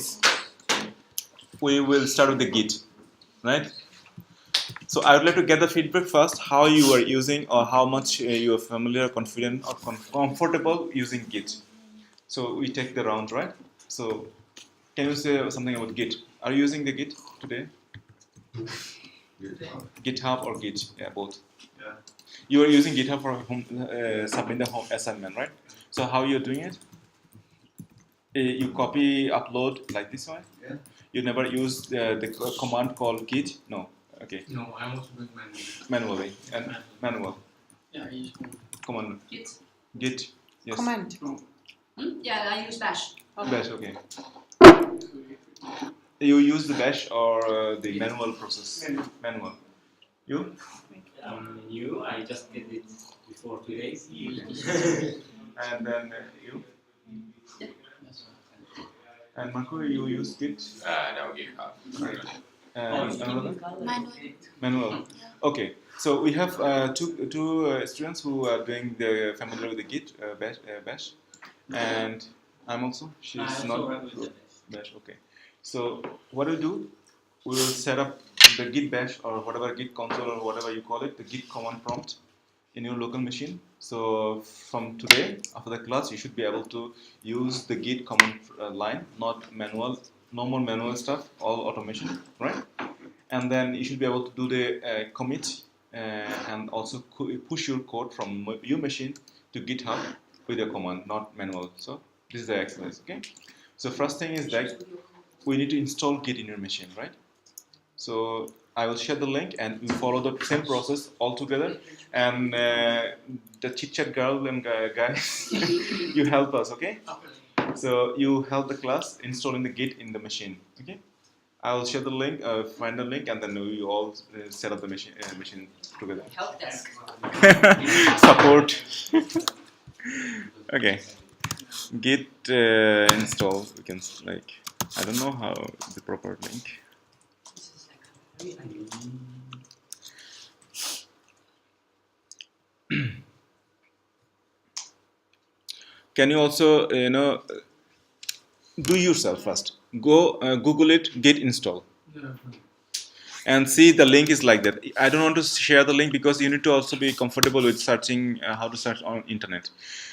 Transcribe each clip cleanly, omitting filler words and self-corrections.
is we will start with the Git, right? So I would like to get the feedback first, how you are using or how much you are familiar, confident, or comfortable using Git. So we take the round, right? So can you say something about Git? Are you using the Git today? GitHub or Git? Yeah, both. Yeah. You are using GitHub for submitting the home assignment, right? So how you're doing it? You copy, upload like this one? Yeah. You never use the command called Git? No. Okay. No, I'm also doing manually. Manually. And manual. Yeah, I use Command. Git. Git. Yes. Command. no. Yeah, I use bash. Bash, okay. You use the bash or the manual process? Manual. You? New. I just did it before 2 days. And then you? And Marco, you use Git? No, GitHub. And another? Manual. Manual. Okay. So we have two students who are doing the familiar with the Git bash, and I'm also. She's not bash. Okay. So what we do? We will set up the Git bash or whatever Git console or whatever you call it, the Git command prompt in your local machine. So from today, after the class, you should be able to use the Git command line, not manual, normal manual stuff, all automation, right? And then you should be able to do the commit and also push your code from your machine to GitHub with a command, not manual. So this is the exercise, okay? So first thing is that we need to install Git in your machine, right? So I will share the link and we follow the same process all together. And the chit chat girl and guys, you help us, okay? So you help the class installing the Git in the machine, okay? I will share the link, find the link, and then we all set up the machine together. Help desk. Support. Okay. Git install. We can like. I don't know how the proper link. Can you also do yourself first? Go Google it, Git install, and see the link is like that. I don't want to share the link because you need to also be comfortable with searching how to search on internet.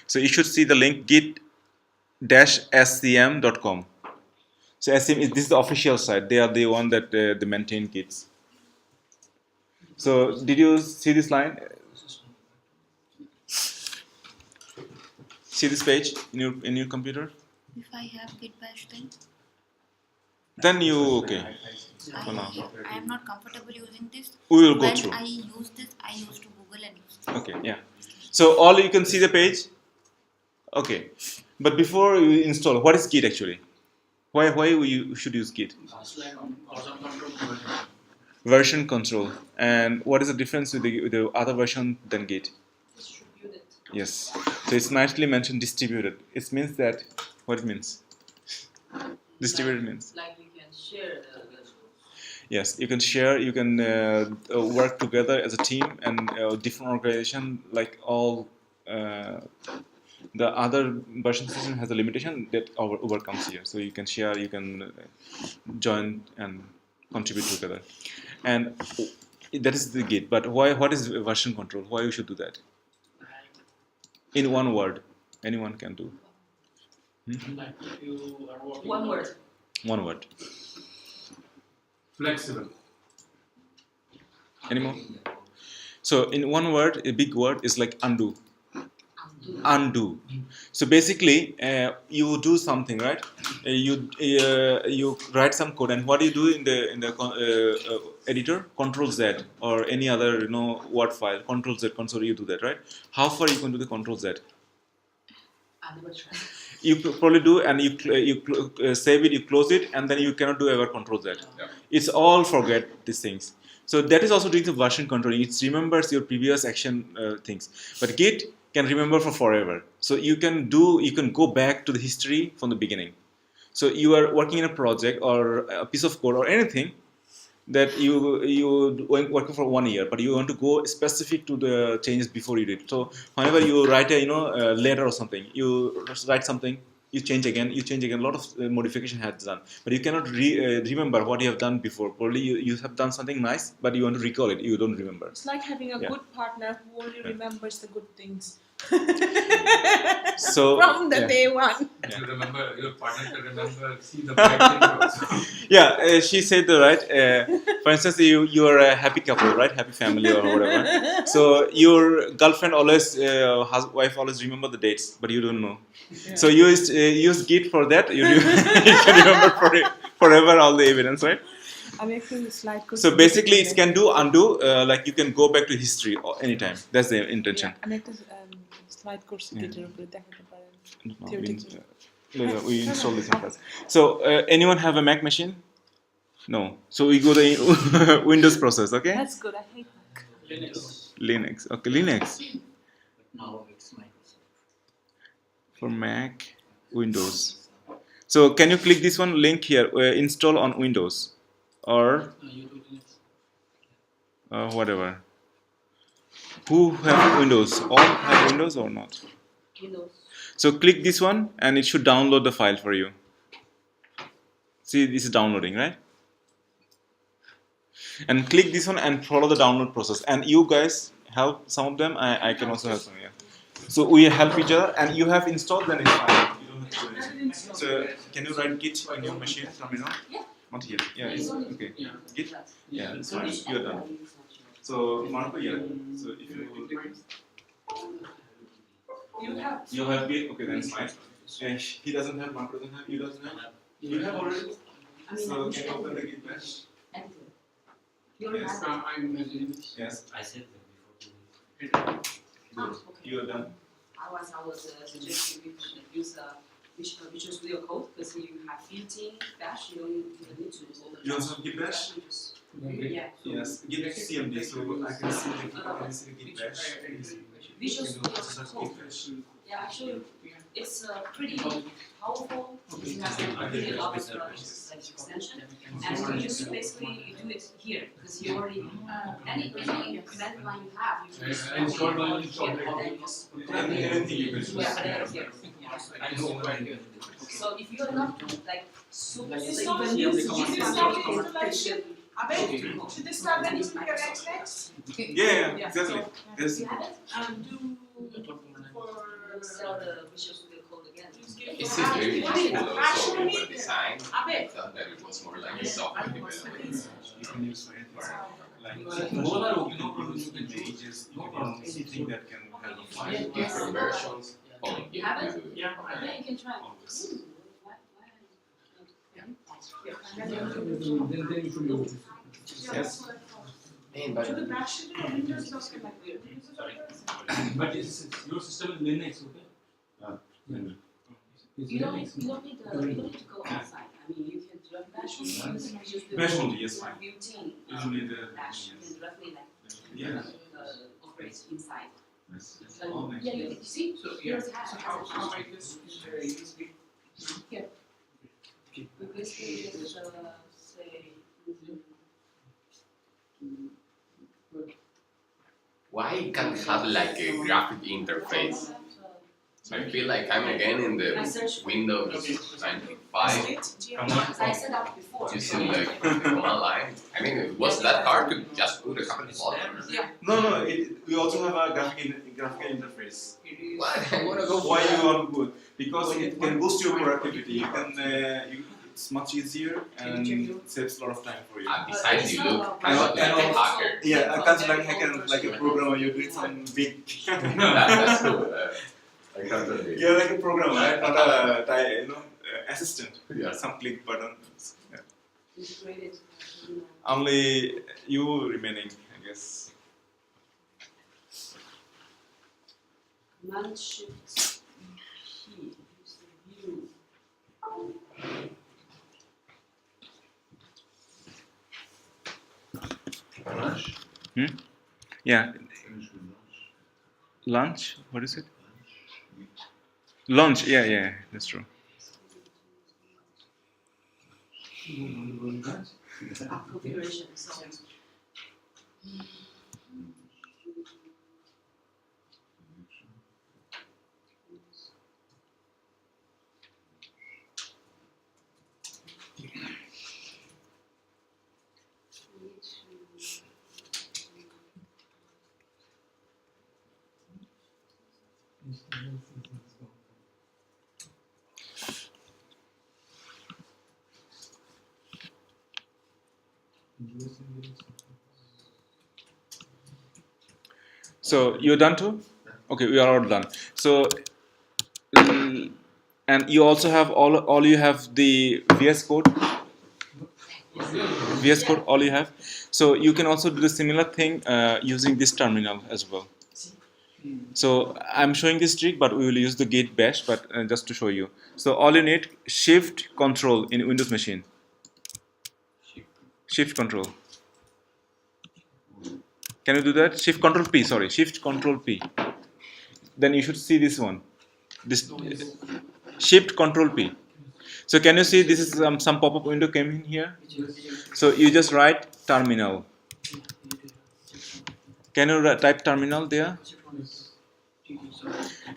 So you should see the link git-scm.com. So SCM this is the official site. They are the one that they maintain Gits. So did you see this line? See this page in your computer? If I have Git bash Then you okay. For now. I am not comfortable using this. We will go When through. I use this, I used to Google and use this. Okay, yeah. So all you can see the page. Okay, but before you install, what is Git actually? Why you should use Git? Version control. And what is the difference with the other version than Git? Distributed. Yes. So it's nicely mentioned distributed. It means that what it means. Distributed means. Like you can share the Yes, you can share, you can work together as a team and different organization, like all the other version system has a limitation that overcomes here. So you can share, you can join and contribute together. And that is the Git. But what is version control? Why you should do that? In one word, anyone can do. Like if you are working one word. One word. Flexible. Any more? So in one word, a big word is like undo. Undo. So basically, you do something, right? You write some code, and what do you do in the editor? Control Z or any other word file. Control Z, console. You do that, right? How far you can do the Control Z? I never tried. You probably do, and you save it, you close it, and then you cannot do ever Control Z. Yeah. It's all forget these things. So that is also doing the version controlling. It remembers your previous action things. But Git can remember for forever. So you can go back to the history from the beginning. So you are working in a project or a piece of code or anything that you working for 1 year, but you want to go specific to the changes before you did. So whenever you write a letter or something, you write something you change again. A lot of modification has done, but you cannot remember what you have done before. Probably you have done something nice, but you want to recall it. You don't remember. It's like having a Yeah. good partner who only Yeah. remembers the good things. So From the yeah. day one. You remember your partner to remember, see the bad things also. Yeah, she said the right. For instance, you are a happy couple, right? Happy family or whatever. So your girlfriend always, wife always remember the dates, but you don't know. Yeah. So you use Git for that. You can remember forever all the evidence, right? I'm making the slide. So basically, it can do undo. Like you can go back to history anytime. That's the intention. আমি একটা slide course গিটের উপরে দেখাতে পারেন No, theoretically. later we install this in class. So anyone have a Mac machine? No. So we go the Windows process, okay? That's good. I hate Mac. Linux. Linux. Okay, Linux. But now it's Microsoft. For Mac, Windows. So can you click this one link here? Install on Windows or YouTube Linux. whatever. Who have Windows? All have Windows or not? Windows. So click this one and it should download the file for you. See, this is downloading, right? And click this one and follow the download process. And you guys help some of them. I can also help them. Yeah. So we help each other, and you have installed. Then it's fine. You don't have to do anything. So can you write Git in your machine from now? Yeah. Not here. Yeah. It's, okay. Yeah. Git. Yeah. It's fine. You're done. So Marco, yeah. So if you you have Git. Okay, then it's fine. He doesn't have. Marco doesn't have. You doesn't have. You have already. I mean, So can you open the Git bash? anything. You don't Yes. have I'm imagining. Yes. I said that before. It. Good. okay. You are done. Otherwise, I would suggest you use Visual Studio Code because you have built-in Bash. You don't even need to open You also have Git bash? You just, Okay. yeah. Yes. Git CMD. So I can see the Git bash. Visual You can also Studio search Git Code. bash. Yeah, actually, it's pretty powerful. It has really a lot of like extension, and you just basically do it here because you already any command line you have, you can just And it's not only here, and then you just Anything you can choose. yeah, and then here. Yeah. I know right here. So if you are not like super, Like even it's use the command installation. Should they start when you get next? Yeah, exactly. Yes. You have it? Do Sell the Visual Studio Code again. It's a very useful also over design. I thought that it was more like a software development. You can use for anything. Like Both are okay, no problem. You can choose. images, No you problem. can anything that can help a file. Different versions. Oh, You have it? Yeah. Yeah, you can try. Always. Then you should use it. Yes. Man, but But it's your system is Linux, okay? It's You don't Linux. need to go outside. I mean, you can run Bash on Visual Studio Bash Code. only, yes, fine. Built-in Usually the Bash. You can directly like yeah. operate inside. Yes. Like, All next. yeah, you see, So here's yeah. has So a how function. I this is USB. We basically just say. why it can't have like a graphic interface? I feel like I'm again in the Windows 95 I set up before. using like command line. I mean, it was that hard to just put a couple of buttons. No, we also have a graphical interface. It is. What? I want to go for Why you that. want to good? Because it can boost your productivity. You can, it's much easier and saves a lot of time for you. Besides, you look I know- like I a know. hacker. Yeah, I can't like hacker like a programmer. You're doing some big. That's cool. I can't really. You're like a programmer, right? Not a assistant. Yeah. Some click buttons. Yeah. Integrated. Only you remaining, I guess. Command Shift P. Use the view. Yeah. Lunch? What is it? Lunch. Yeah. That's true. Configuration. So. So you're done too? Okay, we are all done. So and you also have all you have the VS Code. VS Code all you have. So you can also do the similar thing using this terminal as well. So I'm showing this trick, but we will use the git bash, but just to show you. So all you need shift control in Windows machine. Shift control. Can you do that? Shift control P, sorry, shift control P. Then you should see this one. This shift control P. So can you see this is some pop-up window came in here? So you just write terminal. Can you type terminal there?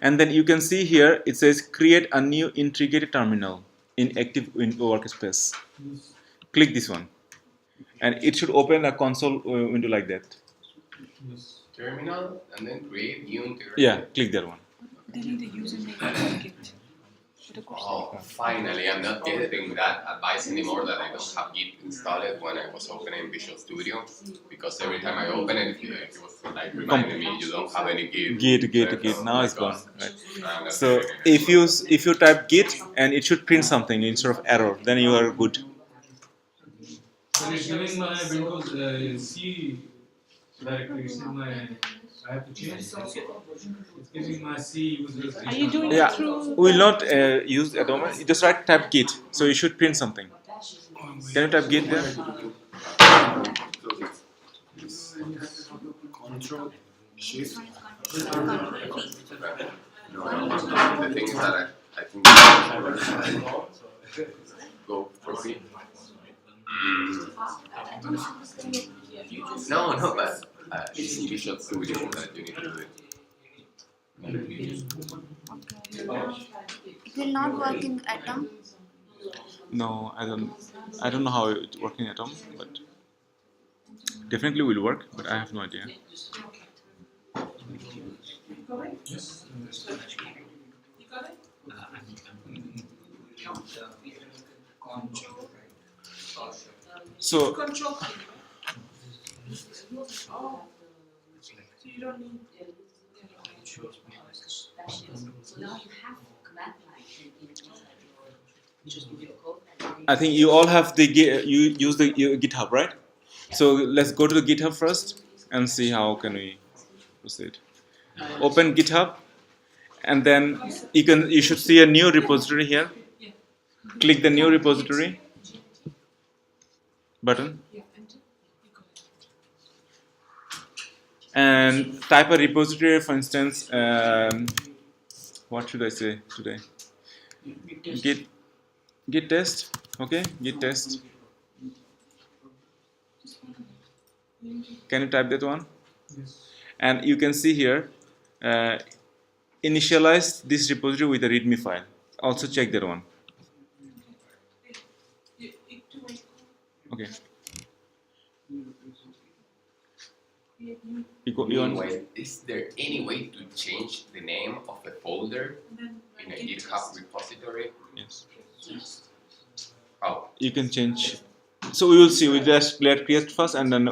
And then you can see here it says create a new integrated terminal in active workspace. Click this one. And it should open a console window like that. Terminal and then create new integrated. Yeah, click that one. They need a username and Git. Oh, finally, I'm not getting that advice anymore that I don't have Git installed when I was opening Visual Studio, because every time I open it, it was like reminding me you don't have any Git. Git. Now it's gone. Right. So if you type Git and it should print something instead of error, then you are good. So it's giving my Windows C directory. It's in my. I have to change. It's giving my C users. Are you doing Yeah, it through? we will not use Atom. You just write type Git, so you should print something. Can you type Git there? Control Shift. This one is control P. No, the thing is that I think go for C. No, but it's in Visual Studio that you need to do it. It will not work in Atom. No, I don't know how it works in Atom, but definitely will work. But I have no idea. So Control. Oh. So you don't need. So now you have command line in just your code. I think you all have the you use the GitHub, right? So let's go to the GitHub first and see how can we proceed. Open GitHub, and then you should see a new repository here. Click the new repository button and type a repository. For instance, what should I say today? Git test. Okay, Git test. Can you type that one? Yes. And you can see here, initialize this repository with a README file. Also check that one. Okay. Anyway, is there any way to change the name of a folder in a GitHub repository? Yes. How? You can change. So we will see. We just create first, and then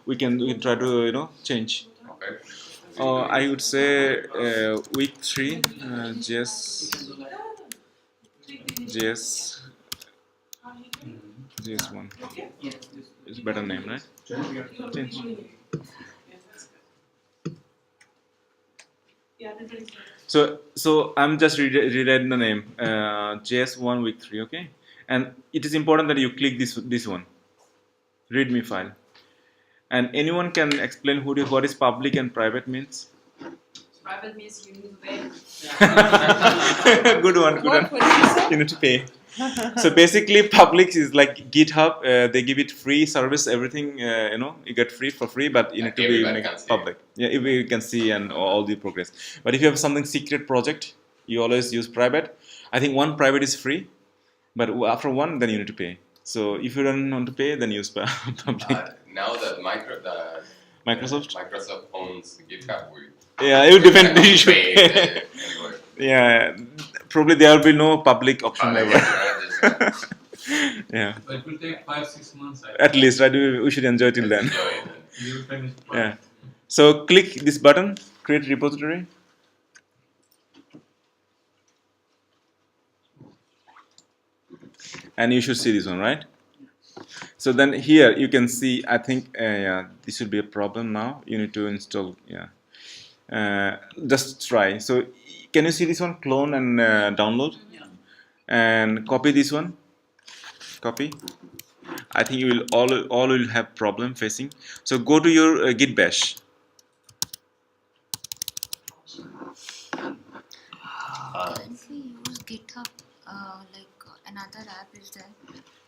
we can try to change. Okay. I would say week 3 JS1. It's a better name, right? Change. So I'm just rewriting the name JS1 week 3, okay? And it is important that you click this one, README file. And anyone can explain what is public and private means? Private means you need to pay. Good one. What did you say? You need to pay. So basically, public is like GitHub. They give it free service, everything. You get for free, but you need to be Everybody can see. public. Yeah, if you can see and all the progress. But if you have something secret project, you always use private. I think one private is free, but after one, then you need to pay. So if you don't want to pay, then use public. Now that Microsoft. Microsoft owns GitHub, Yeah, it will depend. You should pay pay. anyway. Yeah, probably there will be no public option ever. Yeah. But it will take 5-6 months. At least, right? We should enjoy till then. Enjoy it. You will finish. Yeah. So click this button, create repository. And you should see this one, right? So then here you can see, I think, yeah, this should be a problem now. You need to install, yeah. Just try. So can you see this one? Clone and download. And copy this one. Copy. I think you will all will have problem facing. So go to your git bash. Can we use GitHub another app is there?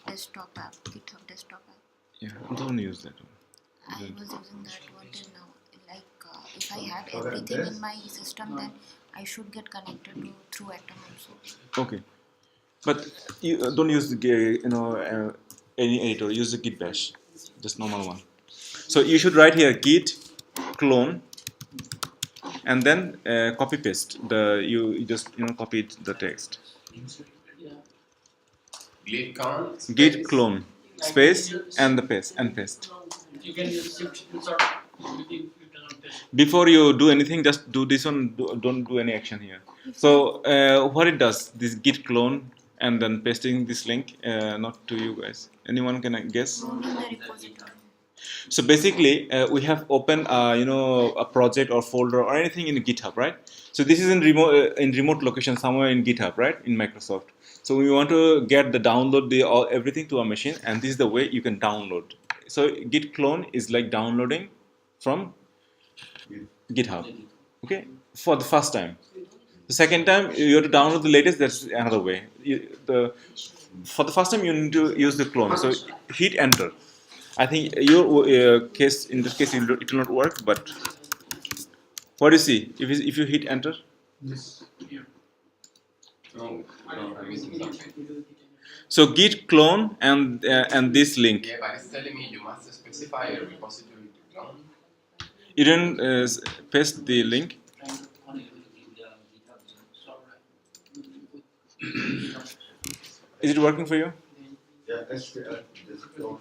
Desktop app, GitHub desktop app. Yeah, don't use that one. I was using that one till now. If I have everything in my system, then I should get connected through Atom also. Okay, but you don't use the any editor. Use the git bash, just normal one. So you should write here git clone, and then copy paste you just copy the text. Git clone space and the paste and paste. You can use shift insert. Before you do anything, just do this one. Don't do any action here. So what it does, this git clone and then pasting this link, not to you guys. Anyone can guess? Only in the repository. So basically, we have opened a project or folder or anything in GitHub, right? So this is in remote location somewhere in GitHub, right? In Microsoft. So we want to get the download everything to a machine, and this is the way you can download. So git clone is like downloading from GitHub, okay, for the first time. The second time you have to download the latest. That's another way. For the first time you need to use the clone. So hit enter. I think your case, in this case, it will not work. But what do you see if you hit enter? This here. No, I'm missing something. So git clone and this link. Yeah, but it's telling me you must specify a repository to clone. You didn't paste the link. Is it working for you? Yeah, just go.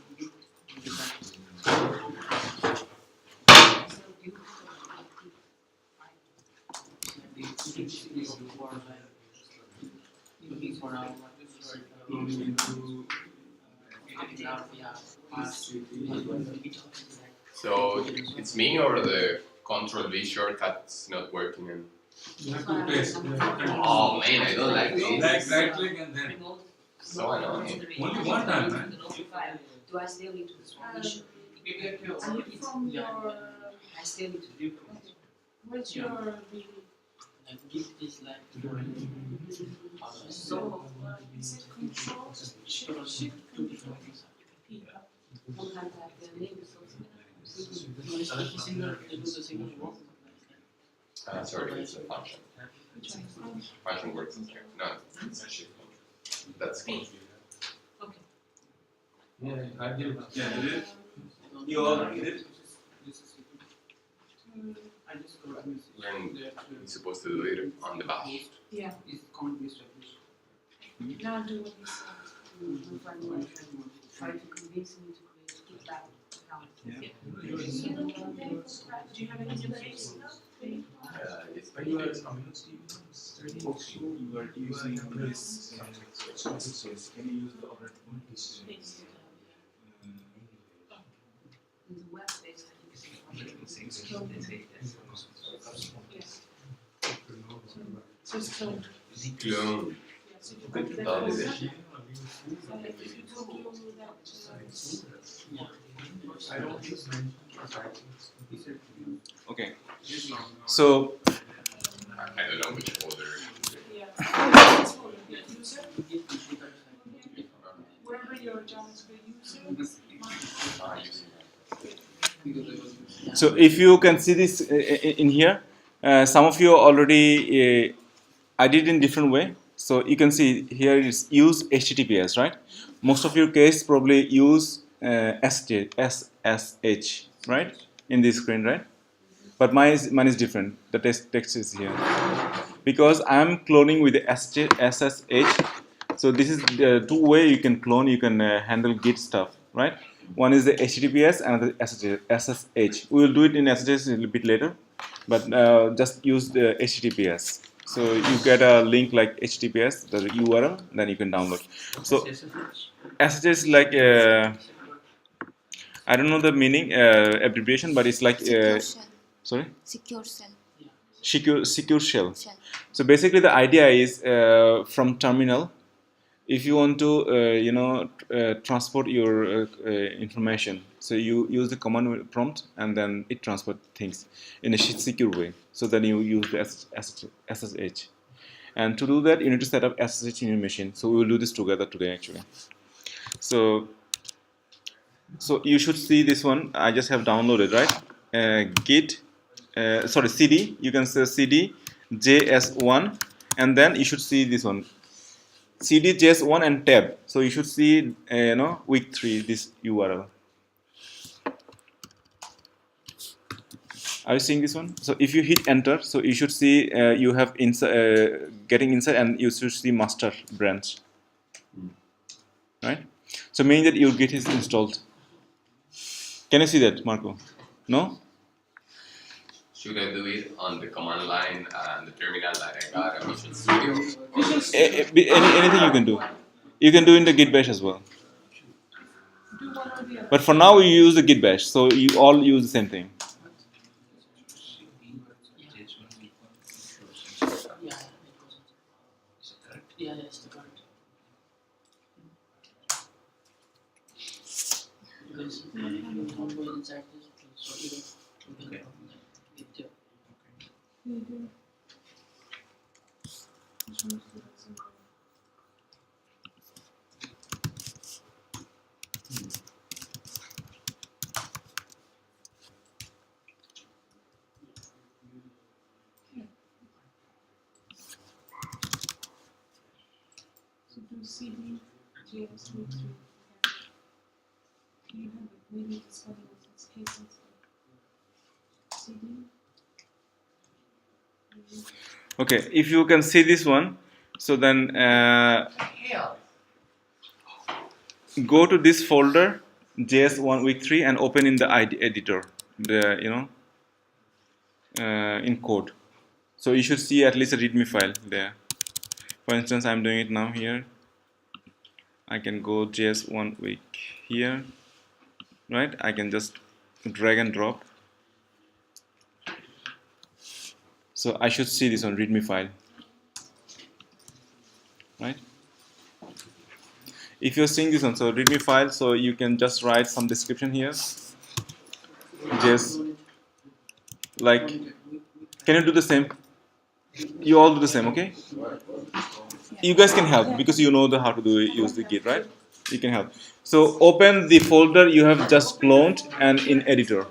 So it's me or the Control V shortcut's not working? And You have to paste. oh man, I don't like this. Right click and then. So annoying. Only one time, man. Do I still need to issue? From your, I still need to do. what's your, So, is it control, shift, P? one time the name is so Sorry, it's a function. Function works in here. No, it's a shift function. That's cool. Okay. Yeah, I did. Yeah, you did. You all did it. When you're supposed to do it on the bash. Yeah. Now do what you said. Try to convince me to keep that account. Yeah. Do you have any delays? It's pretty good. Also, you are using this sources. Can you use the other one? In the web-based, So it's cloned. Clone. Yes, if you go to that Oh, is folder, it? if you go to that, Okay. So I don't know which folder. yeah. This folder, user, wherever your JavaScript user. Using that. So if you can see this in here, some of you already I did in different way. So you can see here is use HTTPS, right? Most of your case probably use SSH, right? In this screen, right? But mine is different. The text is here because I am cloning with the SSH. So this is the two way you can clone, you can handle Git stuff, right? One is the HTTPS and the SSH. We will do it in SSH a little bit later, but just use the HTTPS. So you get a link like HTTPS, the URL, then you can download. So SSH is like I don't know the meaning abbreviation, but it's like Secure shell. sorry, Secure shell. secure shell. So basically the idea is from terminal, if you want to transport your information, so you use the command prompt and then it transport things in a secure way. So then you use the SSH, and to do that you need to set up SSH in your machine. So we will do this together today actually. So you should see this one. I just have downloaded, right? Git, sorry, CD. You can say CD JS1, and then you should see this one, CD JS1 and tab. So you should see week 3 this URL. Are you seeing this one? So if you hit enter, so you should see you have getting inside, and you should see master branch, right? So meaning that your Git is installed. Can you see that, Marco? No? Should I do it on the command line and the terminal that I got at Visual Studio? Anything you can do. You can do in the Git bash as well. But for now, we use the Git bash, so you all use the same thing. Yeah, yes, the correct. Because you don't go inside this, so you can get there. So do CD, JS, maybe it's one of its cases. CD. Okay, if you can see this one, so then go to this folder JS1 week 3 and open in the editor, the in code. So you should see at least a readme file there. For instance, I'm doing it now here. I can go JS1 week here, right? I can just drag and drop. So I should see this on readme file, right? If you're seeing this on so readme file, so you can just write some description here. Just like, can you do the same? You all do the same, okay? You guys can help because you know how to use the Git, right? You can help. So open the folder you have just cloned and in editor.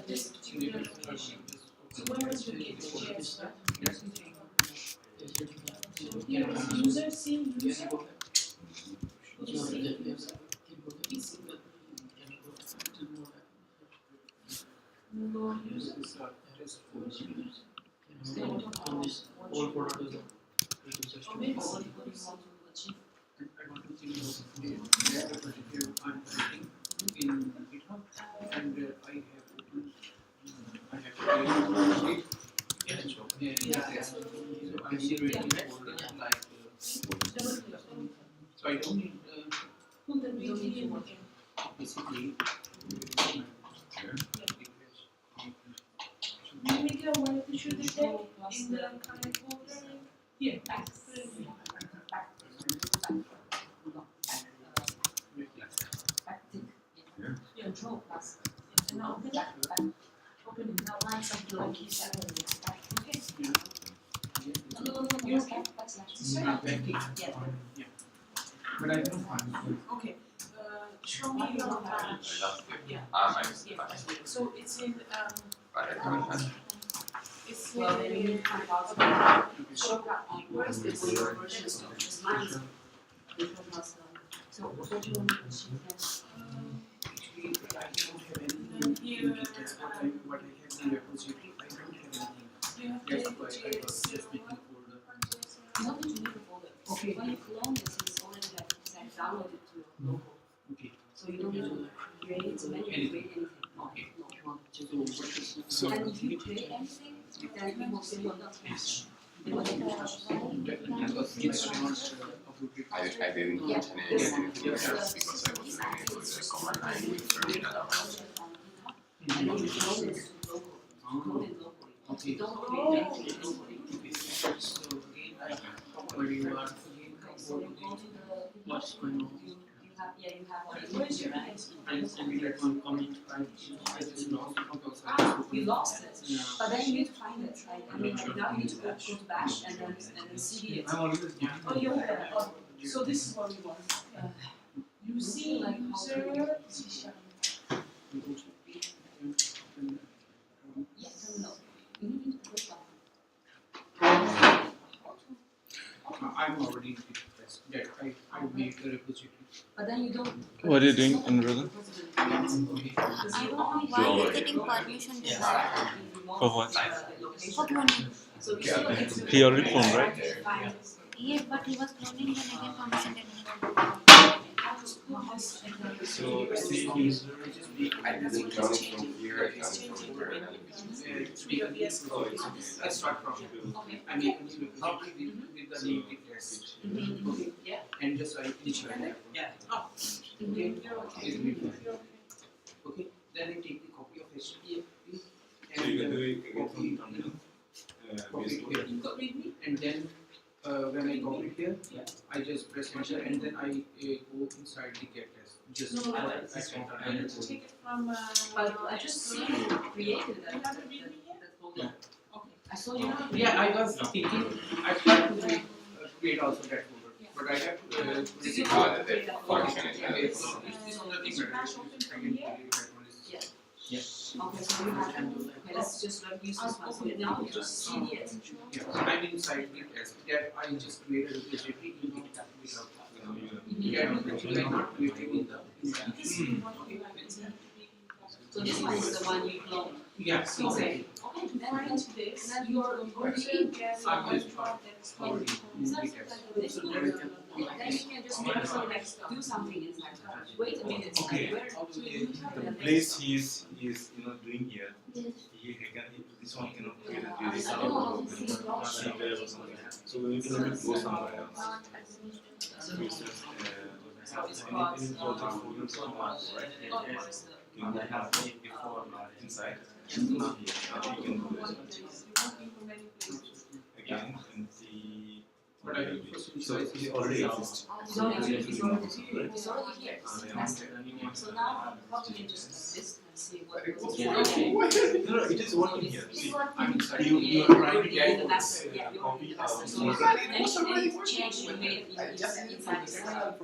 This particular location. So where was your Git? JS, right? So here is user, see user. No users. On this whole folder to the Or maybe what do you want to achieve? In GitHub, and I have I'm generating folder like so I don't need basically Can you make it aware to shoot the deck in the current folder? Here, back. Yeah, draw plus. And now open it. Open it. Now write something like you said. Okay. but I don't find Okay. Show me your branch. Yeah. So it's in it's Well, then you in find out where is this? So what do you want to achieve then? actually I don't have anything. That's what I have in the repository. I don't have anything. That's why I was just making a folder. You don't need to make a folder. Okay. When you clone this, it's already like downloaded to your local. Okay. So you don't need to create, manually create anything. Okay. No. So And if you create anything, then it will still not match. It will not match. because it's not approved. I didn't Yeah. catch anything else because I was doing it with the command line with terminal. And then you clone it to local. Clone it locally. Okay. You don't create anything locally. So again, where you are again, So you go to the what's going on? you have all the images, right? I'm sending that one comment. I just lost it because You lost it. Yeah. But then you need to find it, right? I mean, now you need to go to bash and then cd it. I'm always Oh, you open it. Oh, so this is what we want. You see, like user, C#. Yeah, terminal. You need to push button. I'm already in the press. That I made the repository. But then you don't. What are you doing, Anuradha? I don't know why he's getting permission to that. For what? For cloning. So we still need to. He already cloned, right? Find Yes, but he was cloning then again permission that he So see user. I didn't clone it from here, I cloned it from terminal. Let's start from here. I make a new repository with the name test. Okay. Yeah. And just I initialize that. Yeah. Okay. Okay. Then I take the copy of HTTP So you can and do it again from terminal. copy it here. You got readme? And then when I copy it here, I just press enter and then I go inside the get test. Just No, I I need to take it from. But I just see you created that. You have a readme here? That folder. Okay. I saw you. Yeah, I was thinking I tried to create also that folder, but I have to create it. The function is Okay, valid. so this is on the thing Is your that I cache open can from here? create that one is. Yeah. Yes. Okay, so you have to. Okay, let's just use this one. So now you just see it. Yeah, I'm inside the test. That I just created a repository. You don't have to be up. Yeah, I not created in the. This is what we like. So this one is the one you clone. Yeah, Okay. exactly. Okay, Find then this, then your you're user gets I'm one just part that's called. It's not like this one. Then you can just do something inside. Wait a minute. Okay. Where So you have The it. place he's doing here, this one cannot create a I don't know how to see it. or something. So we need to go somewhere else. So it's just any folder folder somewhere, right? You can have it before inside. Here, now you can do it again and see. But I think first So initialize it already exists. It's already here. Master. So now probably just like this and see what. No, it is working here. See, I'm inside. you are trying to You get the master. Yeah, you already the master. So any change you made inside the system,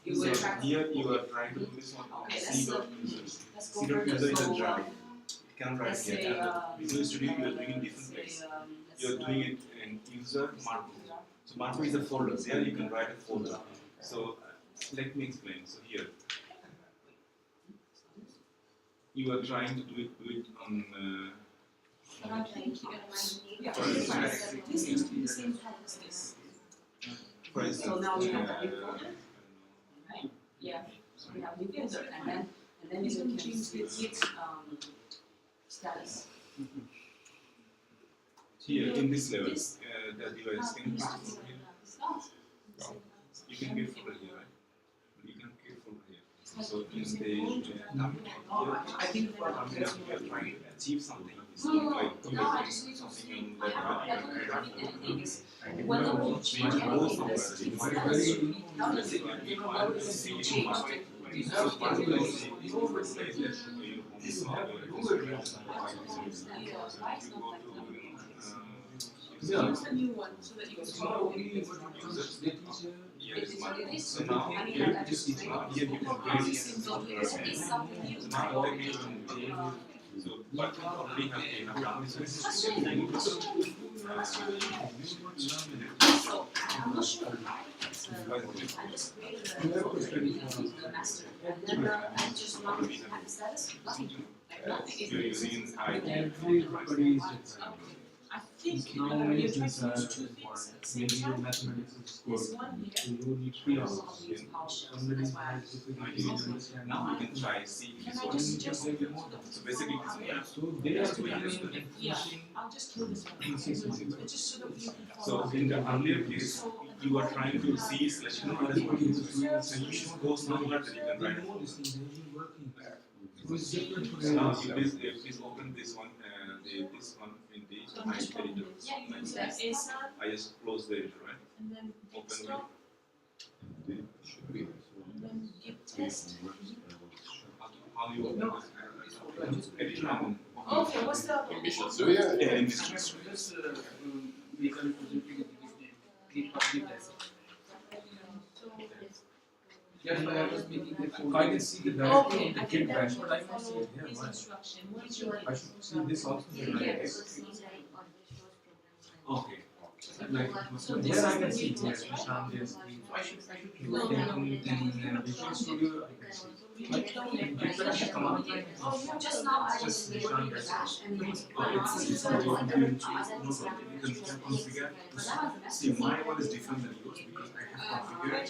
you will track. Here you are trying to do this one. Okay, C dot users. C dot user is a Java. It can write Let's here. say, And the Visual Studio you are doing in different say, place. let's You are doing it in user markup. So markup is a folder. There you can write a folder. So let me explain. So here you are trying to do it on. This needs to be the same type as this. For instance, So now we have a new folder, right? Yeah, so we have new folder and then you can change its status. here in this level, the device can you click here? You can get folder here, right? You can get folder here. So in the I think you are trying to achieve something. It's not like you are doing something on I don't need anything. It's whenever level. you change anything, this status should be done. If you notice you changed it. So part of this is that you I don't understand why it's not like that. So use the new one so that you can scroll. here is markup. So now here you can create So here is something new. so now let me so but already have done this. So I'm not sure why it's I just created a folder in the master and then I just run the status, nothing. you're using in IT. Everybody is different. I think Now many you're trying things to are use two things at the same maybe time. mathematics is There's good. one here. So you need 3 hours. Somebody That's why has difficulty in understanding. Now we can try C. Can So I just so basically, So they are doing yeah, I'll just kill this one. It's just so that you can so follow. in the earlier case, you are trying to see slash everybody is doing the so same you should go slower than you can They write. know this thing, they've been working. So it's different for So now everyone. you please open this one, this one in the So I'm just following editor. this. Yeah, use that ASAP I just close the editor, right? and then Open stop Should be. and then git test. How you open No, this? Editor. Okay, what's the other In one? Visual Studio? Yeah, in just make a representative git public test. That's why I was making the folder. I can see the directory Okay, in the I git think that bash, you but I can can't see follow it here. this Why? instruction. What is your I should see this also here. Yes. Okay. Like, So here this I is can the see git here, test, right? Nishant, yes. I should In Visual Studio, I can see. We need to In git bash, clone command it. line. Oh, yeah, just now I Just was Nishant, doing that's bash and then Okay, so you can configure. See, my one is different than yours because I have configured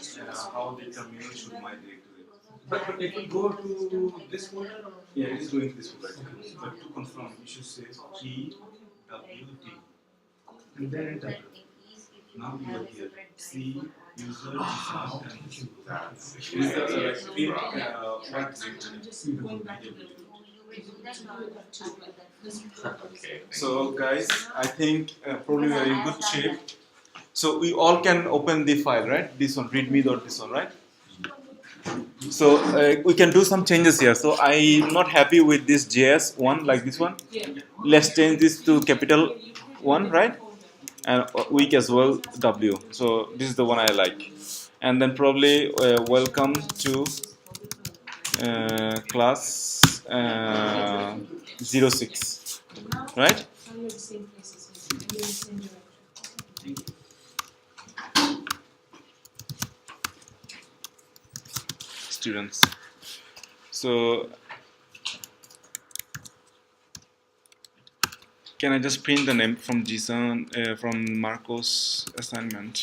how the terminal should migrate to it. But it will go to this folder or? Yeah, it is going to this folder. But to confirm, you should say GWT. And then enter. Now you are here. C user default and That's it is the actually I'm just going back to the. Okay. So guys, I think probably we are in good shape. So we all can open the file, right? This one, readme or this one, right? So we can do some changes here. So I'm not happy with this JS one, like this one. Let's change this to capital one, right? And weak as well, W. So this is the one I like. And then probably welcome to class 06, right? Now you're the same place as me. You're in the same direction. Students. So can I just print the name from Jason from Marco's assignment?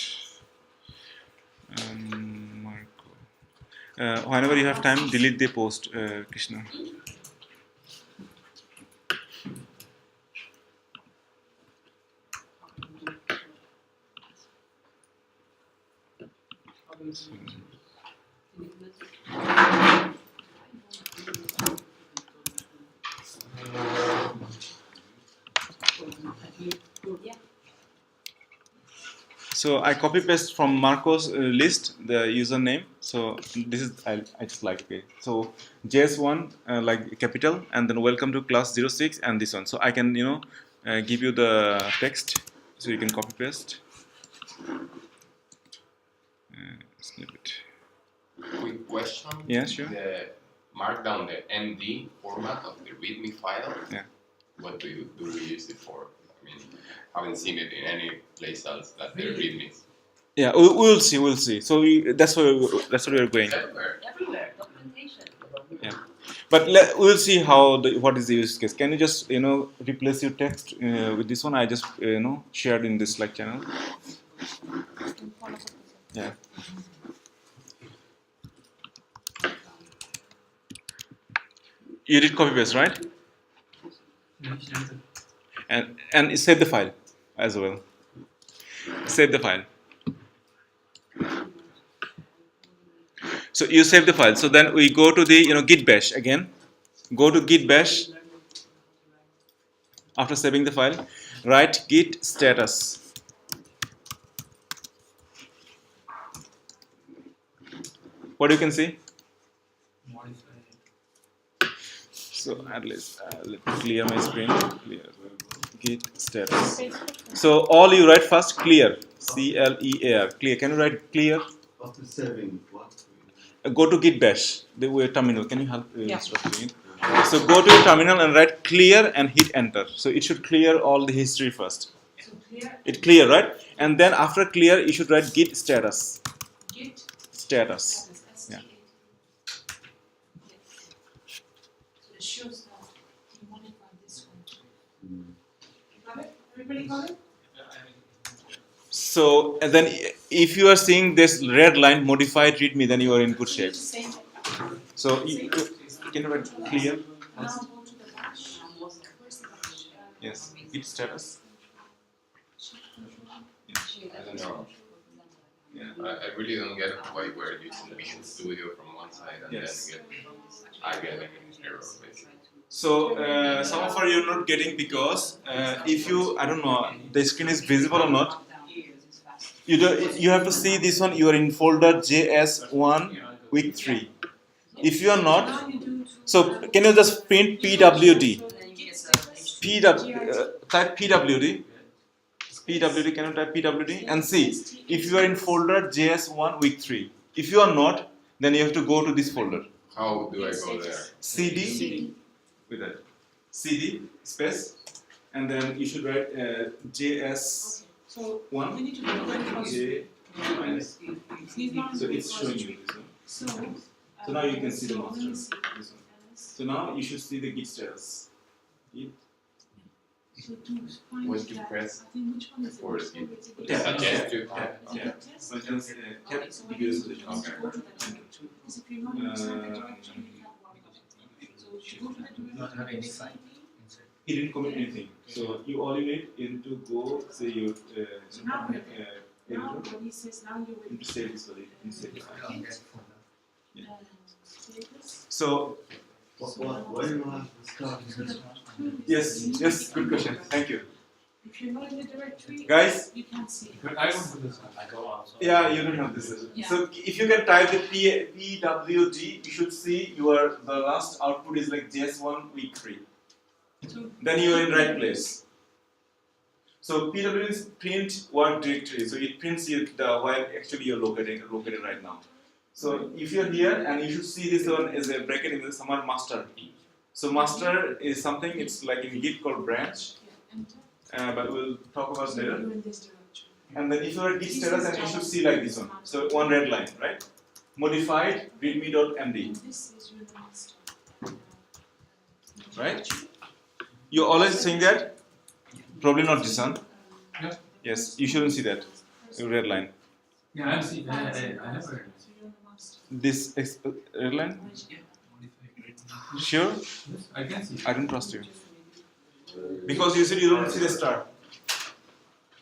Marco. Whenever you have time, delete the post, Krishna. So I copy paste from Marco's list the username. So this is I just like it. So JS1 like capital and then welcome to class 06 and this one. So I can give you the text so you can copy paste. Snippet. Quick question. Yeah, sure. The markdown, the MD format of the README file. Yeah. What do we use it for? I mean, I haven't seen it in any place else that they're READMEs. Yeah, we'll see. We'll see. So that's where we're going. everywhere, documentation. Yeah, but we'll see how what is the use case. Can you just replace your text with this one? I just shared in this Slack channel. Yeah. You did copy paste, right? And save the file as well. Save the file. So you save the file. So then we go to the git bash again. Go to git bash. After saving the file, write git status. What you can see? So at least let me clear my screen. Clear. Git status. So all you write first clear. CLEAR. Clear. Can you write clear? After saving, what? Go to git bash. The terminal. Can you help instruct me? So go to your terminal and write clear and hit enter. So it should clear all the history first. So clear. It clear, right? And then after clear, you should write git status. Git Status. status. Yeah. So it shows that. Everybody got it? So and then if you are seeing this red line modified readme, then you are in good shape. Same. So can you write clear? Now go to the bash. Where's the bash? Yes. Git status. I don't know. Yeah, I really don't get why we're using Visual Studio from one side and Yes. then I get like an error basically. So some of you are not getting because if you, I don't know, the screen is visible or not. You have to see this one. You are in folder JS1 week 3. If you are not, Now you do so can you just print PWD? Type PWD. PWD, can you type PWD and see if you are in folder JS1 week 3. If you are not, then you have to go to this folder. How do I go there? CD with that. CD space, and then you should write JS1 So we need to do it J minus. He's not So it's showing you this one. So now you can see the master. This one. So now you should see the Git status. Git. So to find What you that, press I think which one is for it? Git? Tab. Tab. Yeah. So you can see tab So because when you of the go to the directory, because if you're not inside the directory, you have one of them. So you go to the Not have any directory. he didn't commit anything. So you all you need is to go say your So now we're Now editor what he says, now you're and with to save this for it. And save it. Yeah. Status. So Why do you have to start? yes, good question. Thank you, If you're not in the directory, guys. you can't see it. But I don't do this one. I go also. Yeah, you don't have this. Yeah. So if you can type the PWG, you should see the last output is like JS1 week 3. So Then you are in right place. So PWG is print work directory. So it prints you where actually you're located right now. So if you're here and you should see this one as a bracket in the somewhere master. So master is something, it's like in Git called branch, enter. but we'll talk about So later. you're in this directory. And then if you are Git status, and you should see like this one. So one red line, right? Modified readme.md, And this is your master. right? You're always saying that? Probably not this one. Yeah. Yes, you shouldn't see that. The red line. Yeah, I see. I have heard. So you're in the master. This red line? Modified. Sure? Yes, I can see. I don't trust you. Because you said you don't see the star.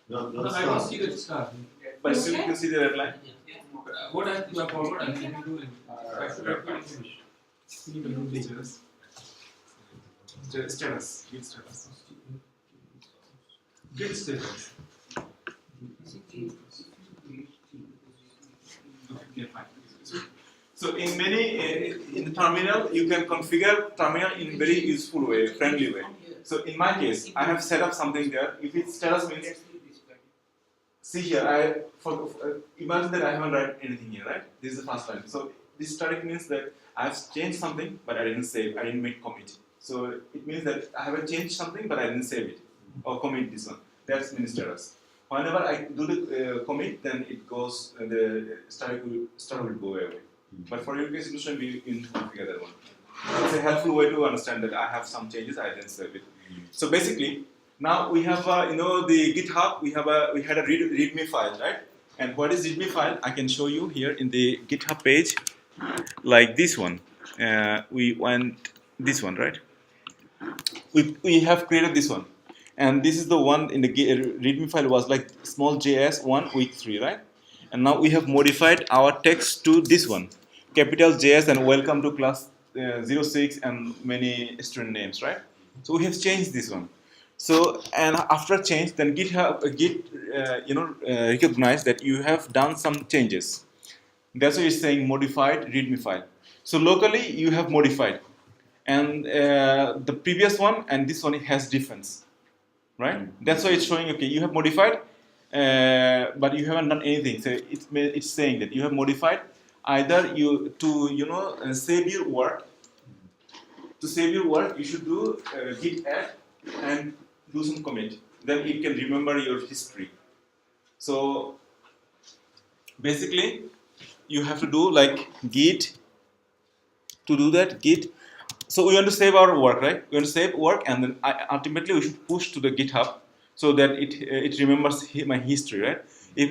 No, No, I don't see the star. But still you can see the red line. What I have to go forward, I can do it. I should have to finish. Status. Git status. Git status. Okay, fine. So in many in the terminal you can configure terminal in very useful way, friendly way. So in my case, I have set up something there. If it's status means, see here, imagine that I haven't written anything here, right? This is the first line. So this static means that I have changed something, but I didn't save. I didn't make commit. So it means that I have changed something, but I didn't save it or commit this one. That's means status. Whenever I do the commit, then it goes. The static will go away. But for your case, we can configure that one. It's a helpful way to understand that I have some changes, I didn't save it. So basically, now we have the GitHub. We had a readme file, right? And what is readme file? I can show you here in the GitHub page, like this one. We want this one, right? We have created this one, and this is the one in the readme file was like small JS1 week 3, right? And now we have modified our text to this one, capital JS and welcome to class 06 and many student names, right? So we have changed this one. So and after change, then Git recognize that you have done some changes. That's why it's saying modified readme file. So locally you have modified, and the previous one and this one has difference, right? That's why it's showing okay you have modified, but you haven't done anything. So it's saying that you have modified either save your work. To save your work, you should do git add and do some commit. Then it can remember your history. So basically, you have to do like git. To do that, git. So we want to save our work, right? We want to save work, and then ultimately we should push to the GitHub. so that it remembers my history, right? If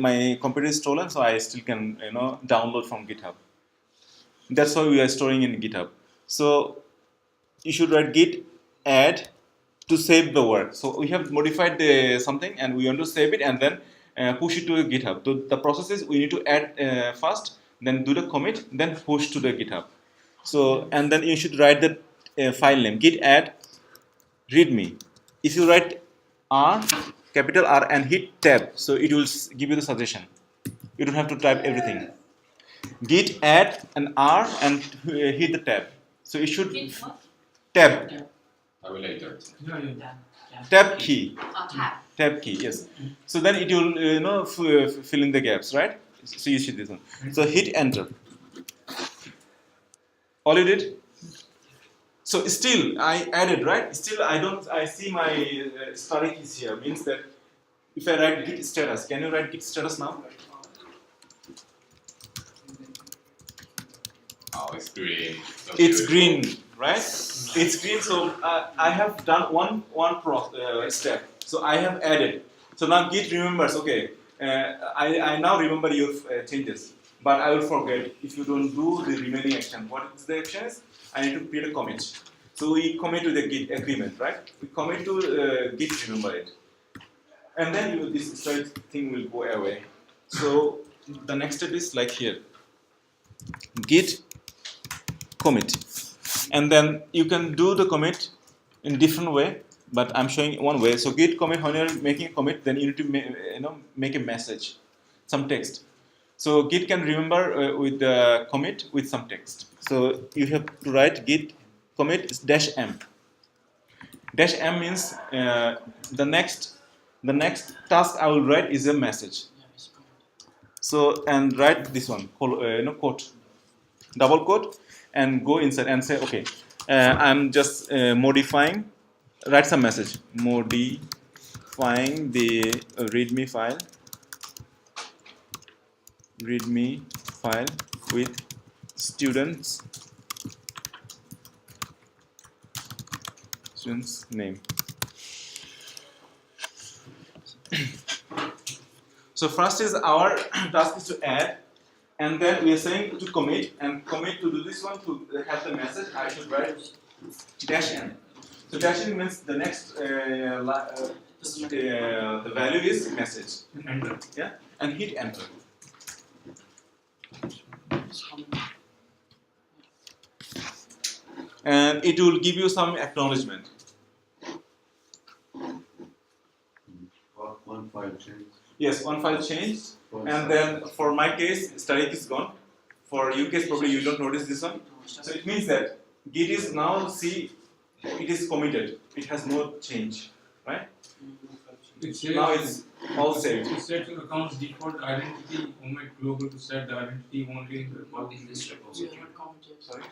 my computer is stolen, so I still can download from GitHub. That's why we are storing in GitHub. So you should write git add to save the work. So we have modified something and we want to save it and then push it to GitHub. So the process is we need to add first, then do the commit, then push to the GitHub. So and then you should write the file name git add readme. If you write R, capital R, and hit tab, so it will give you the suggestion. You don't have to type everything. Git add an R and hit the tab. So it should tab. Tabulator. Tab key. Tab. Tab key, yes. So then it will fill in the gaps, right? So you see this one. So hit enter. All you did. So still I added, right? Still I see my static is here. Means that if I write git status, can you write git status now? Oh, it's green. So It's beautiful. green, right? It's green. So I have done one step. So I have added. So now Git remembers. Okay, I now remember your changes, but I will forget if you don't do the remaining action. What is the action? I need to create a commit. So we commit to the Git agreement, right? We commit to Git remember it, and then this straight thing will go away. So the next step is like here. Git commit, and then you can do the commit in different way, but I'm showing one way. So git commit, when you're making a commit, then you need to make a message, some text. So git can remember with the commit with some text. So you have to write git commit -m. -m means the next task I will write is a message. So and write this one, quote, double quote, and go inside and say, okay, I'm just modifying, write some message, modifying the readme file with student's name. So first is our task is to add, and then we are saying to commit, and commit to do this one to have the message. I should write -n. So -n means the next the value is message. Enter. Yeah, and hit enter. And it will give you some acknowledgement. One file change. Yes, one file changed, and then for my case, static is gone. For your case, probably you don't notice this one. So it means that Git is now it is committed. It has no change, right? It says, Now it's all saved. it sets your account's default identity, omit global to set the identity only in the In this repository. Sorry,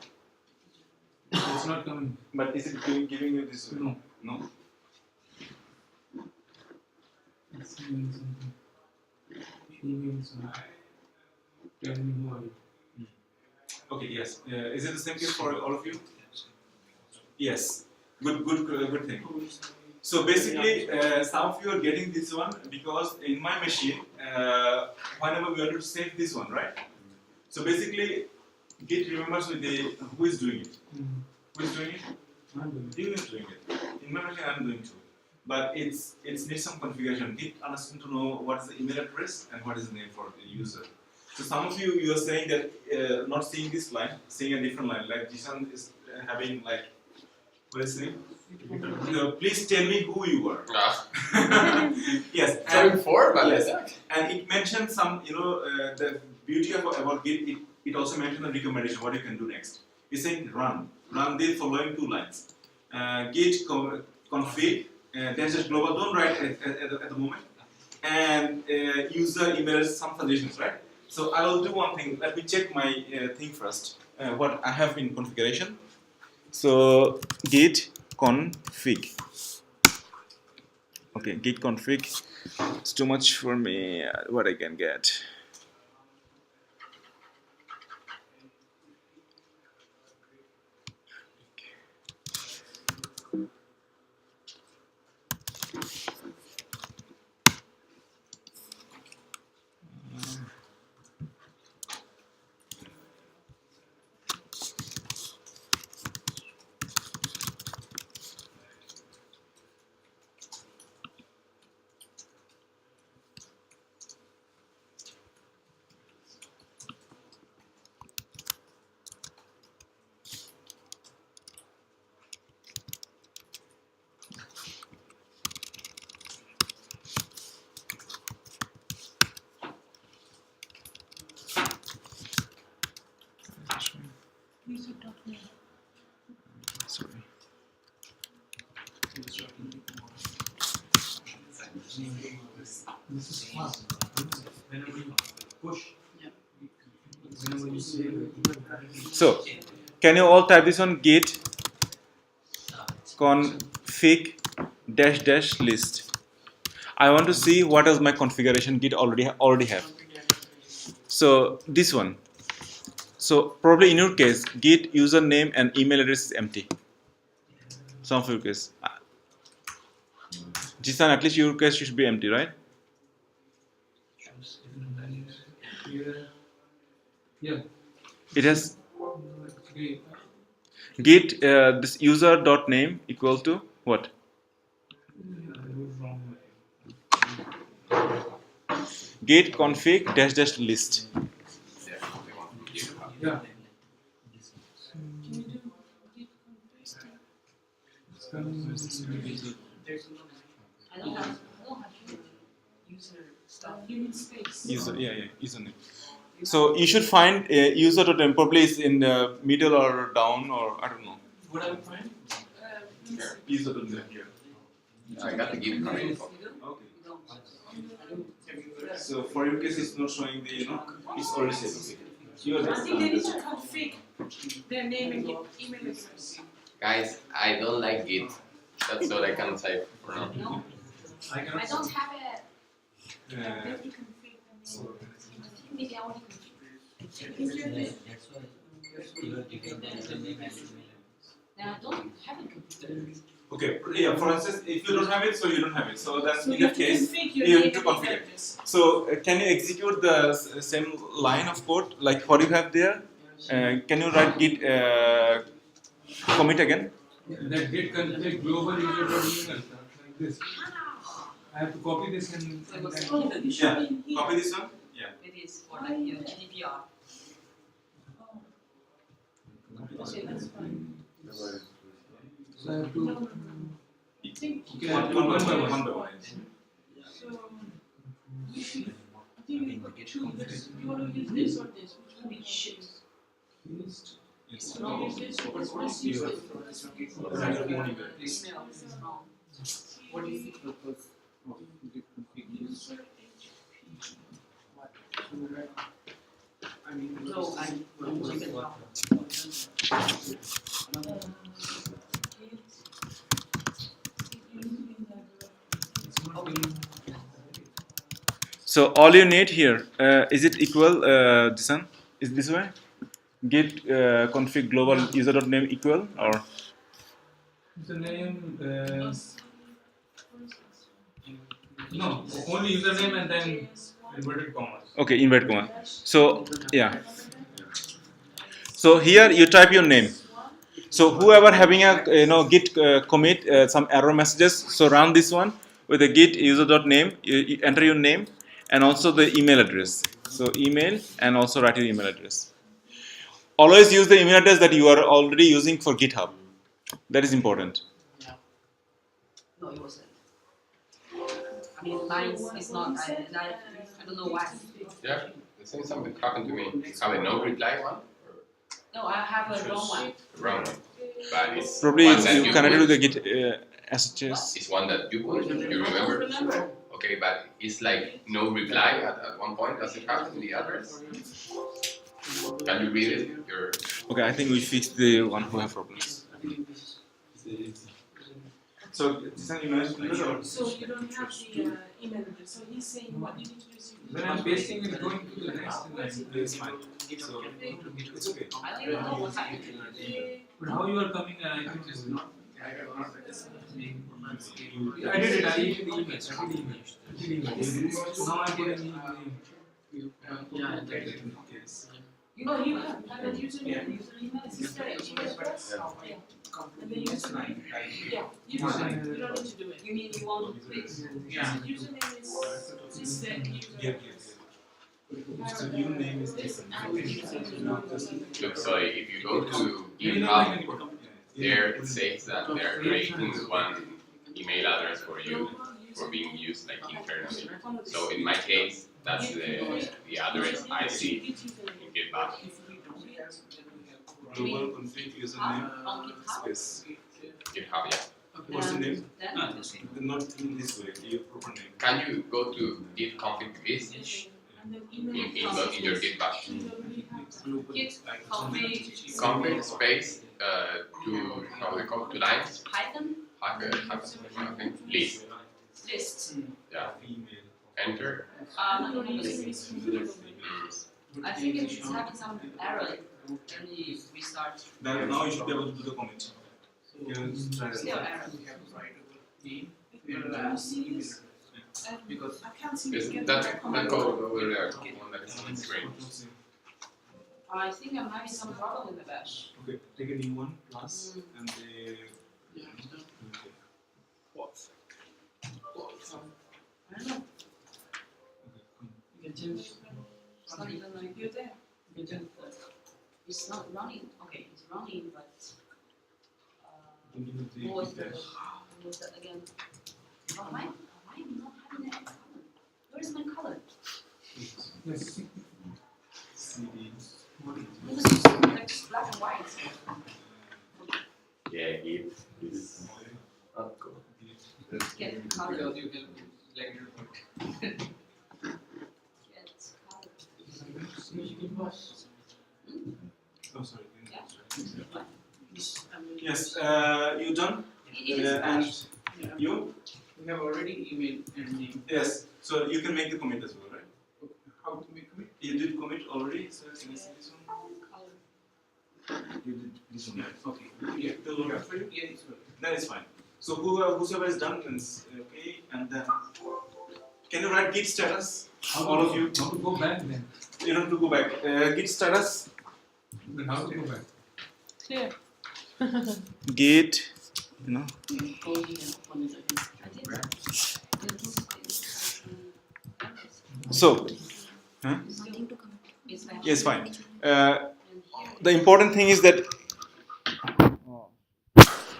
It's not coming. but is it giving you this? No. No. It's doing something. Email something. Tell me who are you. Okay. Yes. Is it the same case for all of you? Yes. Good thing. So basically, some of you are getting this one because in my machine, whenever we want to save this one, right? So basically, Git remembers with who is doing it. Who is doing it? You are doing it. In my machine, I'm doing too. But it needs some configuration. Git understands to know what is the email address and what is the name for the user. So some of you are saying that not seeing this line, seeing a different line. Like Jishan is having like, what is his name? Please tell me who you are. Yes. Having four, but yes. And it mentioned some, the beauty about Git. It also mentioned a recommendation what you can do next. It's saying run the following two lines. Git config. There's just global. Don't write at the moment. And user emails some suggestions, right? So I will do one thing. Let me check my thing first. What I have in configuration. So git config. Okay, git config. It's too much for me. What I can get. This is fast. Whenever you push, whenever you say So, can you all type this on git config dash list? I want to see what is my configuration git already have. So this one. So probably in your case, git username and email address is empty. Some of your case. Jisan, at least your case should be empty, right? yeah. It has git this user.name equal to what? Git config dash list. Yeah. I don't have user stuff. You need space. Username. So you should find user.name probably is in the middle or down or I don't know. What I will find? User.name here. I got the git command. Okay. So for your case, it's not showing the it's already saved. I think they need to config their name and email address. Guys, I don't like git. That's all I can say for now. No, I I cannot. don't have a. Maybe config the name. Maybe I want to. That's why you are taking the name and Then I don't have it configured. Okay, yeah, for instance, if you don't have it, so you don't have it. So that's So in you that have to case, config your you name have to and email configure. address. So can you execute the same line of code like what you have there? Can you write git commit again? That git config global user email like this. I have to copy this and So it was then Oh, you should be in here. Copy this one. Yeah. it is for like your GDPR. Okay, that's fine. so I have to I think okay, I have to one by one. so. You should. I think you need to choose. You want to use this or this? Which one do you choose? Yes. You want to use this or this? Let's use this. Write your own email. Email is wrong. What is the purpose of git config? User HP. I mean, No, I'm using it wrong. So all you need here is it equal? This one is this way. Git config global user.name equal or The name no, only username and then inverted commas. okay, inverted comma. So yeah. So here you type your name. So whoever having a git commit some error messages, so run this one with a git user.name. You enter your name and also the email address. So email and also write your email address. Always use the email address that you are already using for GitHub. That is important. No, it wasn't. I mean, mine is not. I don't know why. Yeah, the same something happened to me. Have a no reply one? No, I have a wrong one. Wrong one. But it's Probably one it's that you connected put. to the git SHS. It's one that you put, you remember? Okay, but it's like no reply at one point. Does it have in the address? Can you read it? Your Okay, I think we fixed the one who have problems. So this one you managed to do it or? So you don't have the email address. So he's saying what you need to do is When I'm pasting it going to the next line. It's fine. So it's okay. I don't even know what happened. But how you are coming and I think it's not. I did it, I did the email. Now I put an email. Oh, you have that username, email is there, email address? Yeah. And then username. Yeah, username. You don't need to do it. You mean you want to quit? Yeah. Username is just that user. So your name is different. look, so if you go to GitHub, there it says that they are creating one email address for you for being used like internally. So in my case, that's the address I see in GitHub. Global config username On GitHub? space. GitHub, yeah. What's the name? Then the same. Not in this way. Your proper name. Can you go to git config this And then in email your git bash? Git config Config space to how we call 2 lines Python list. list. Yeah. Enter. I think it's having some error when you restart. Then now you should be able to do the commit. You can try that. Still error. We have to write a name. Can you see this? Because I can't see Yes, this. that code over there, one that is on the screen. I think I'm having some trouble with the bash. Okay, take a new one, plus, and the. I don't know. You can change. It's not even like You're there. You can change. it's not running. Okay, it's running, but The what was that again? Oh, why am I not having that color? Where is my color? Yes. CD. Because it's like just black and white. Yeah, git is not good. Get color. because you can select it. Get color. You can wash. Oh, sorry. What? Yes, you done? It is And bash. you? We have already email and name. Yes. So you can make the commit as well, right? How to make it? You did commit already, so can you see this one? Color. You did this one, right? Okay. Yeah. The loader for you? Yeah, it's good. Then it's fine. So whosoever is done, then it's okay. And then, can you write git status? All of you. How to go back then? You don't have to go back. Git status. Then how to go back? Clear. Git, you know. Code you can open it again. I did that. So, Nothing to come. It's bash. yes, fine. And here The important thing is that.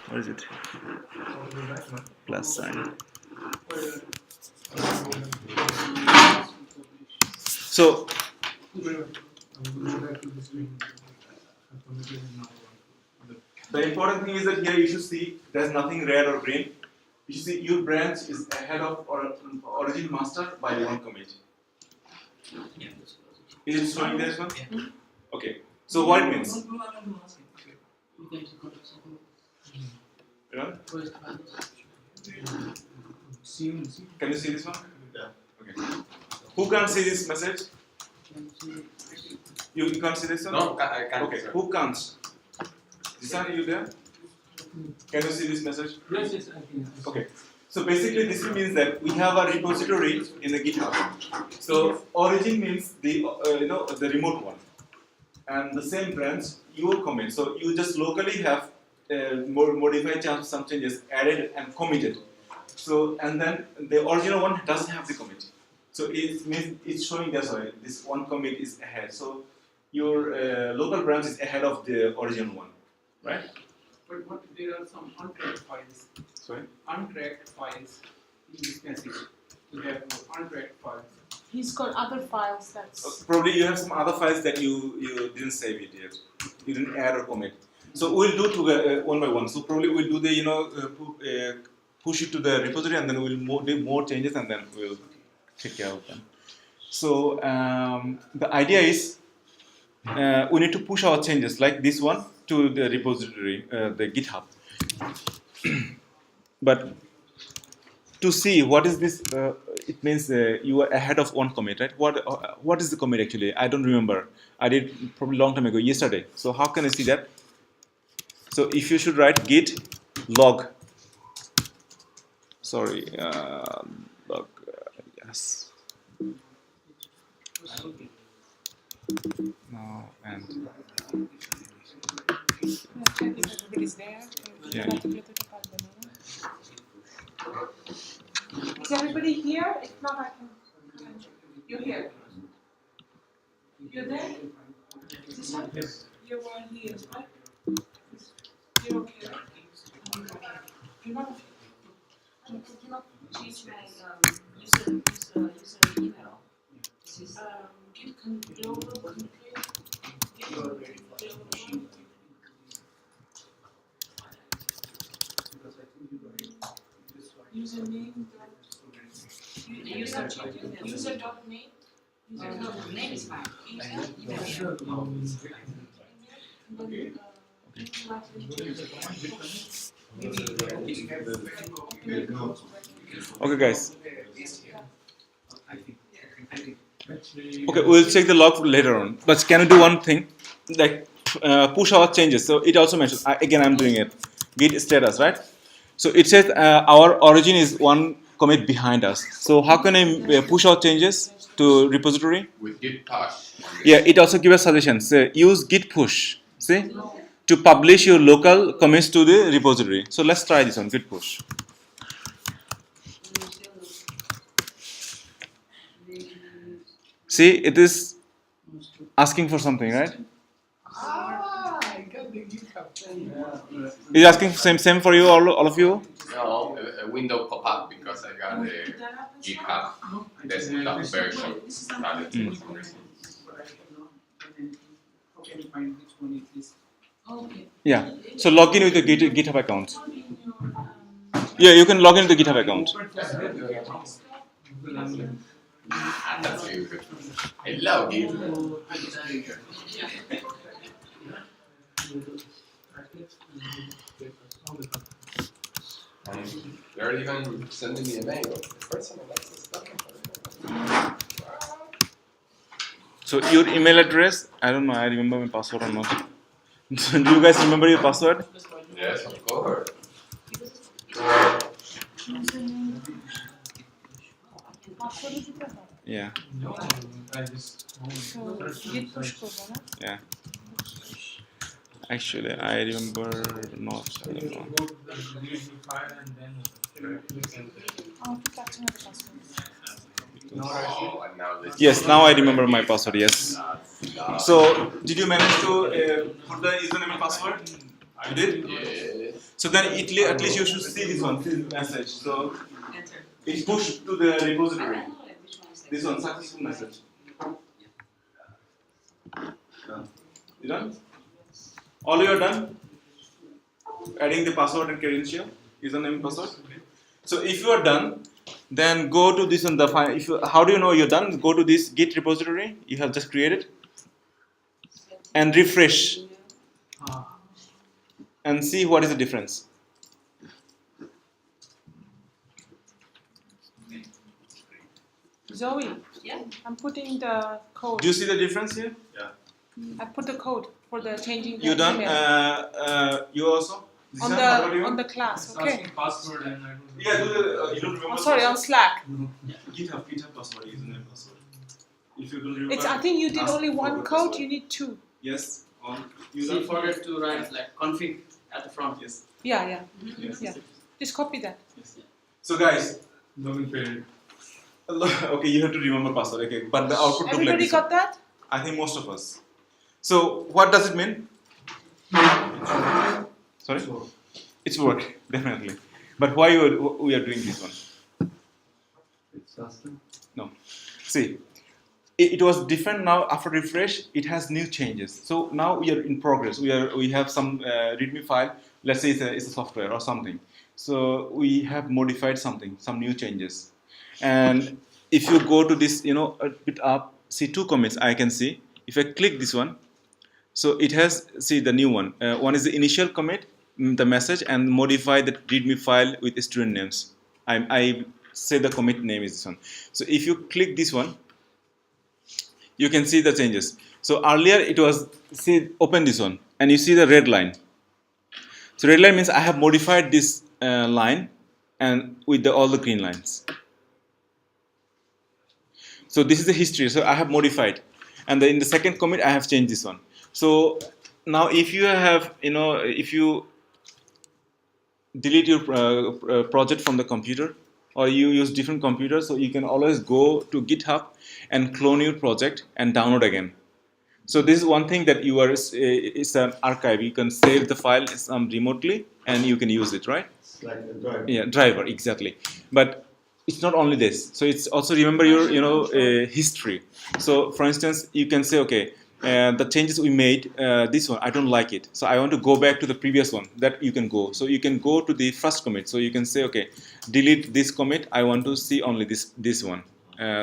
What is it? How to go back? Man? Plus sign. So, I will go back to this link. I committed it now. the important thing is that here you should see there's nothing red or green. You should see your branch is ahead of origin master by one commit. Yeah. Is it showing this one? Okay. So what it means? You can go to second. You know? First one. See. Can you see this one? Yeah. Okay. Who can't see this message? Can see. You can't see this one? No, I can't. Okay. sir. Who can't? Zisan, are you there? Can you see this message? Yes, I can. Okay. So basically this means that we have a repository in the GitHub. So origin means the the remote one, and the same branch your commit. So you just locally have modified some changes, added and committed. So and then the original one doesn't have the commit. So it means it's showing that sorry, this one commit is ahead. So your local branch is ahead of the original one, right? But what there are some untracked files. Sorry. Untracked files in this message. You have untracked files. He's got other files that's. Probably you have some other files that you didn't save it yet. You didn't add or commit. So we'll do together one by one. So probably we'll do the push it to the repository and then we'll do more changes and then we'll take care of them. So the idea is we need to push our changes like this one to the repository, the GitHub. But to see what is this, it means you are ahead of one commit, right? What is the commit actually? I don't remember. I did probably a long time ago, yesterday. So how can I see that? So if you should write git log. Sorry, log. Yes. No, and Let's check if everybody's there. Yeah. Is everybody here? If not, I can. You're here. You're there? Is this one? Yes. You're all here, right? You're okay, right? You're not okay. I cannot change my user email. This is Git global config. Git global config. Because I think you User.name. No, the name is fine. User. Sure. Okay, guys. Okay, we'll check the log later on. But can we do one thing, like push our changes? So it also mentions. Again, I'm doing it. Git status, right? So it says our origin is one commit behind us. So how can I push our changes to repository? With git push. Yeah, it also gives us suggestions. Use git push. See, to publish your local commits to the repository. So let's try this one. Git push. See, it is asking for something, right? Is asking same for you, all of you? No, a window pop up because I got the GitHub desktop version started. How can you find which one it is? Okay. Yeah. So log in with your GitHub account. Yeah, you can log in with the GitHub account. That's really good. I love Git. They're even sending me a mail. Personal access document. So your email address, I don't know, I remember my password or not. Do you guys remember your password? Yes, of course. Yeah. No, I just. Yeah. Actually, I remember not. I don't know. Go to the readme file and then Oh, and now this. Yes, now I remember my password. Yes. So, did you manage to put the username and password? You did? Yes. So then at least you should see this one, this message. So it pushed to the repository. This one, successful message. You done? All you are done? Adding the password and credential, username and password. So if you are done, then go to this on the file. How do you know you're done? Go to this Git repository you have just created and refresh and see what is the difference. Zoe, Yeah. I'm putting the code. Do you see the difference here? I put the code for the changing the You done? email. You also? This on one, how about the you? on the class, it's okay. asking password and I don't know. Yeah, do the. You don't remember? I'm sorry, on Slack. GitHub password, username password. If you don't remember. It's I think you did ask only for one the code. password. You need two. Yes. On You user. forget to write like config at the front. Yes. Yeah. Yes. Yeah. Just copy that. So guys, Login failed. okay, you have to remember password. Okay, but the output look like Everybody this. got that? I think most of us. So what does it mean? Sorry? It's work, definitely. But why we are doing this one? It's custom. No. See, it was different now. After refresh, it has new changes. So now we are in progress. We have some README file. Let's say it's a software or something. So we have modified something, some new changes. And if you go to this, a bit up, see two commits I can see. If I click this one, so it has, see the new one. One is the initial commit, the message, and modify the README file with student names. I say the commit name is this one. So if you click this one, you can see the changes. So earlier it was, see, open this one, and you see the red line. So red line means I have modified this line, and with all the green lines. So this is the history. So I have modified, and then in the second commit I have changed this one. So now if you have, if you delete your project from the computer, or you use different computers, so you can always go to GitHub and clone your project and download again. So this is one thing that you are, it's an archive. You can save the file remotely and you can use it, right? It's like a driver. Yeah, driver, exactly. But it's not only this. So it's also remember your, history. So for instance, you can say, okay, the changes we made, this one, I don't like it. So I want to go back to the previous one. That you can go. So you can go to the first commit. So you can say, okay, delete this commit. I want to see only this one.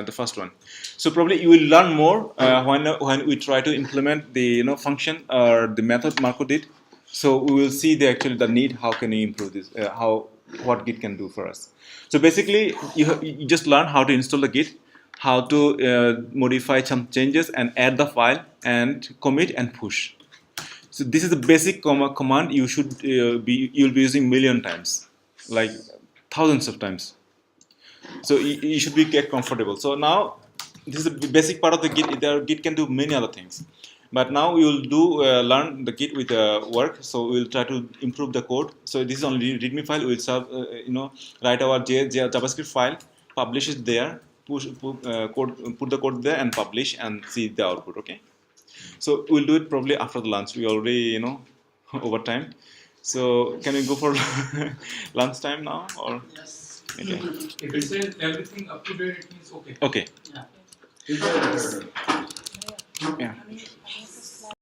the first one. So probably you will learn more when we try to implement the function or the method Marco did. So we will see the need. How can we improve this? What Git can do for us. So basically, you just learn how to install the Git, how to modify some changes and add the file and commit and push. So this is the basic command you should you'll be using million times, like thousands of times. So you should get comfortable. So now this is the basic part of the Git. Git can do many other things, but now we will learn the Git with work. So we will try to improve the code. So this is only README file. We will write our JavaScript file, publish it there, put the code there, and publish and see the output. Okay. So we'll do it probably after the lunch. We already over time. So can we go for lunch time now or? If it says everything up to date, it means okay. Okay. Yeah.